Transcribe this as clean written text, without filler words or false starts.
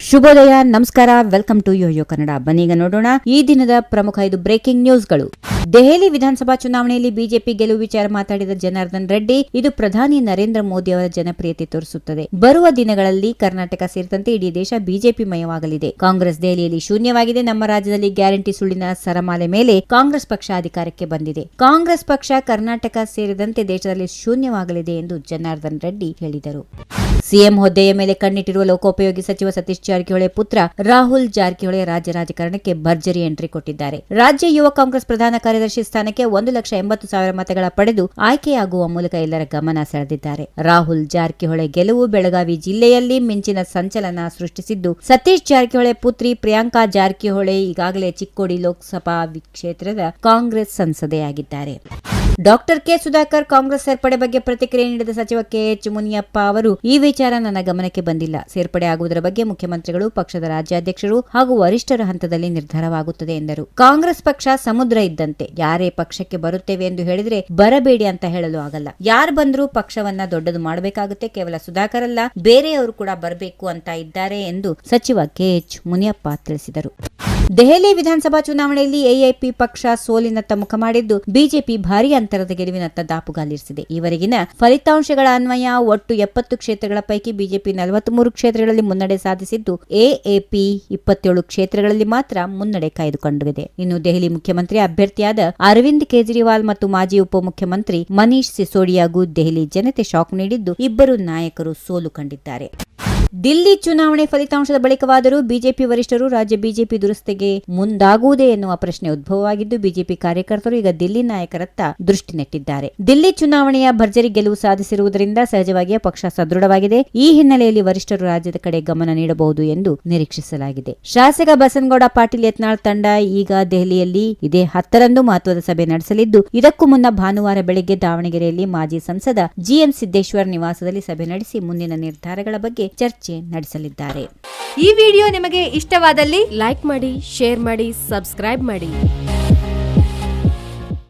ಶುಭೋದಯ, ನಮಸ್ಕಾರ, welcome to Yoyo Kannada. ಬನ್ನೀಗ ನೋಡೋಣ ಈ ದಿನದ ಪ್ರಮುಖ 5 ಬ್ರೇಕಿಂಗ್ ನ್ಯೂಸ್ಗಳು. ದೆಹಲಿ ವಿಧಾನಸಭಾ ಚುನಾವಣೆಯಲ್ಲಿ ಬಿಜೆಪಿ ಗೆಲುವು ವಿಚಾರ ಮಾತಾಡಿದ ಜನಾರ್ದನ್ ರೆಡ್ಡಿ, ಇದು ಪ್ರಧಾನಿ ನರೇಂದ್ರ ಮೋದಿ ಅವರ ಜನಪ್ರಿಯತೆ ತೋರಿಸುತ್ತದೆ. ಬರುವ ದಿನಗಳಲ್ಲಿ ಕರ್ನಾಟಕ ಸೇರಿದಂತೆ ಇಡೀ ದೇಶ ಬಿಜೆಪಿ ಮಯವಾಗಲಿದೆ. ಕಾಂಗ್ರೆಸ್ ದೆಹಲಿಯಲ್ಲಿ ಶೂನ್ಯವಾಗಿದೆ. ನಮ್ಮ ರಾಜ್ಯದಲ್ಲಿ ಗ್ಯಾರಂಟಿ ಸುಳ್ಳಿನ ಸರಮಾಲೆ ಮೇಲೆ ಕಾಂಗ್ರೆಸ್ ಪಕ್ಷ ಅಧಿಕಾರಕ್ಕೆ ಬಂದಿದೆ. ಕಾಂಗ್ರೆಸ್ ಪಕ್ಷ ಕರ್ನಾಟಕ ಸೇರಿದಂತೆ ದೇಶದಲ್ಲಿ ಶೂನ್ಯವಾಗಲಿದೆ ಎಂದು ಜನಾರ್ದನ್ ರೆಡ್ಡಿ ಹೇಳಿದರು. ಸಿಎಂ ಹುದ್ದೆಯ ಮೇಲೆ ಕಣ್ಣಿಟ್ಟಿರುವ ಲೋಕೋಪಯೋಗಿ ಸಚಿವ ಸತೀಶ್ ಜಾರಕಿಹೊಳಿ ಪುತ್ರ ರಾಹುಲ್ ಜಾರಕಿಹೊಳಿ ರಾಜ್ಯ ರಾಜಕಾರಣಕ್ಕೆ ಭರ್ಜರಿ ಎಂಟ್ರಿ ಕೊಟ್ಟಿದ್ದಾರೆ. ರಾಜ್ಯ ಯುವ ಕಾಂಗ್ರೆಸ್ ಪ್ರಧಾನ ಕಾರ್ಯದರ್ಶಿ ಸ್ಥಾನಕ್ಕೆ 1,80,000 ಮತಗಳ ಪಡೆದು ಆಯ್ಕೆಯಾಗುವ ಮೂಲಕ ಎಲ್ಲರ ಗಮನ ಸೆಳೆದಿದ್ದಾರೆ. ರಾಹುಲ್ ಜಾರಕಿಹೊಳಿ ಗೆಲುವು ಬೆಳಗಾವಿ ಜಿಲ್ಲೆಯಲ್ಲಿ ಮಿಂಚಿನ ಸಂಚಲನ ಸೃಷ್ಟಿಸಿದ್ದು, ಸತೀಶ್ ಜಾರಕಿಹೊಳಿ ಪುತ್ರಿ ಪ್ರಿಯಾಂಕಾ ಜಾರಕಿಹೊಳಿ ಈಗಾಗಲೇ ಚಿಕ್ಕೋಡಿ ಲೋಕಸಭಾ ಕ್ಷೇತ್ರದ ಕಾಂಗ್ರೆಸ್ ಸಂಸದೆಯಾಗಿದ್ದಾರೆ. ಡಾಕ್ಟರ್ ಕೆ ಸುಧಾಕರ್ ಕಾಂಗ್ರೆಸ್ ಸೇರ್ಪಡೆ ಬಗ್ಗೆ ಪ್ರತಿಕ್ರಿಯೆ ನೀಡಿದ ಸಚಿವ ಕೆಎಚ್ ಮುನಿಯಪ್ಪ ಅವರು, ಈ ವಿಚಾರ ನನ್ನ ಗಮನಕ್ಕೆ ಬಂದಿಲ್ಲ. ಸೇರ್ಪಡೆ ಆಗುವುದರ ಬಗ್ಗೆ ಮುಖ್ಯಮಂತ್ರಿಗಳು, ಪಕ್ಷದ ರಾಜ್ಯಾಧ್ಯಕ್ಷರು ಹಾಗೂ ವರಿಷ್ಠರ ಹಂತದಲ್ಲಿ ನಿರ್ಧಾರವಾಗುತ್ತದೆ ಎಂದರು. ಕಾಂಗ್ರೆಸ್ ಪಕ್ಷ ಸಮುದ್ರ ಇದ್ದಂತೆ, ಯಾರೇ ಪಕ್ಷಕ್ಕೆ ಬರುತ್ತೇವೆ ಎಂದು ಹೇಳಿದ್ರೆ ಬರಬೇಡಿ ಅಂತ ಹೇಳಲು ಆಗಲ್ಲ. ಯಾರು ಬಂದರೂ ಪಕ್ಷವನ್ನ ದೊಡ್ಡದು ಮಾಡಬೇಕಾಗುತ್ತೆ. ಕೇವಲ ಸುಧಾಕರ್ ಅಲ್ಲ, ಬೇರೆಯವರು ಕೂಡ ಬರಬೇಕು ಅಂತ ಇದ್ದಾರೆ ಎಂದು ಸಚಿವ ಕೆಎಚ್ ಮುನಿಯಪ್ಪ ತಿಳಿಸಿದರು. ದೆಹಲಿ ವಿಧಾನಸಭಾ ಚುನಾವಣೆಯಲ್ಲಿ ಎಐಪಿ ಪಕ್ಷ ಸೋಲಿನತ್ತ ಮುಖ ಮಾಡಿದ್ದು, ಬಿಜೆಪಿ ಭಾರೀ ಅಂತರದ ಗೆಲುವಿನತ್ತ ದಾಪುಗಾಲಿರಿಸಿದೆ. ಈವರೆಗಿನ ಫಲಿತಾಂಶಗಳ ಅನ್ವಯ ಒಟ್ಟು 70 ಕ್ಷೇತ್ರಗಳ ಪೈಕಿ ಬಿಜೆಪಿ 43 ಕ್ಷೇತ್ರಗಳಲ್ಲಿ ಮುನ್ನಡೆ ಸಾಧಿಸಿದ್ದು, ಎಎಪಿ 27 ಕ್ಷೇತ್ರಗಳಲ್ಲಿ ಮಾತ್ರ ಮುನ್ನಡೆ ಕಾಯ್ದುಕೊಂಡಿದೆ. ಇನ್ನು ದೆಹಲಿ ಮುಖ್ಯಮಂತ್ರಿ ಅಭ್ಯರ್ಥಿಯಾದ ಅರವಿಂದ್ ಕೇಜ್ರಿವಾಲ್ ಮತ್ತು ಮಾಜಿ ಉಪಮುಖ್ಯಮಂತ್ರಿ ಮನೀಶ್ ಸಿಸೋಡಿಯಾಗೂ ದೆಹಲಿ ಜನತೆ ಶಾಕ್ ನೀಡಿದ್ದು, ಇಬ್ಬರು ನಾಯಕರು ಸೋಲು ಕಂಡಿದ್ದಾರೆ. ದಿಲ್ಲಿ ಚುನಾವಣೆ ಫಲಿತಾಂಶದ ಬಳಿಕವಾದರೂ ಬಿಜೆಪಿ ವರಿಷ್ಠರು ರಾಜ್ಯ ಬಿಜೆಪಿ ದುರಸ್ತಿಗೆ ಮುಂದಾಗುವುದೇ ಎನ್ನುವ ಪ್ರಶ್ನೆ ಉದ್ಭವವಾಗಿದ್ದು, ಬಿಜೆಪಿ ಕಾರ್ಯಕರ್ತರು ಈಗ ದಿಲ್ಲಿ ನಾಯಕರತ್ತ ದೃಷ್ಟಿ ನೆಟ್ಟಿದ್ದಾರೆ. ದಿಲ್ಲಿ ಚುನಾವಣೆಯ ಭರ್ಜರಿ ಗೆಲುವು ಸಾಧಿಸಿರುವುದರಿಂದ ಸಹಜವಾಗಿಯೇ ಪಕ್ಷ ಸದೃಢವಾಗಿದೆ. ಈ ಹಿನ್ನೆಲೆಯಲ್ಲಿ ವರಿಷ್ಠರು ರಾಜ್ಯದ ಕಡೆ ಗಮನ ನೀಡಬಹುದು ಎಂದು ನಿರೀಕ್ಷಿಸಲಾಗಿದೆ. ಶಾಸಕ ಬಸನಗೌಡ ಪಾಟೀಲ್ ಯತ್ನಾಳ್ ತಂಡ ಈಗ ದೆಹಲಿಯಲ್ಲಿ ಇದೇ 10ರಂದು ಮಹತ್ವದ ಸಭೆ ನಡೆಸಲಿದ್ದು, ಇದಕ್ಕೂ ಮುನ್ನ ಭಾನುವಾರ ಬೆಳಗ್ಗೆ ದಾವಣಗೆರೆಯಲ್ಲಿ ಮಾಜಿ ಸಂಸದ ಜಿಎಂ ಸಿದ್ದೇಶ್ವರ್ ನಿವಾಸದಲ್ಲಿ ಸಭೆ ನಡೆಸಿ ಮುಂದಿನ ನಿರ್ಧಾರಗಳ ಬಗ್ಗೆ ಚರ್ಚೆ ನಡೆಸಲಿದ್ದಾರೆ. ಈ ವಿಡಿಯೋ ನಿಮಗೆ ಇಷ್ಟವಾದಲ್ಲಿ ಲೈಕ್ ಮಾಡಿ, ಶೇರ್ ಮಾಡಿ, ಸಬ್ಸ್ಕ್ರೈಬ್ ಮಾಡಿ.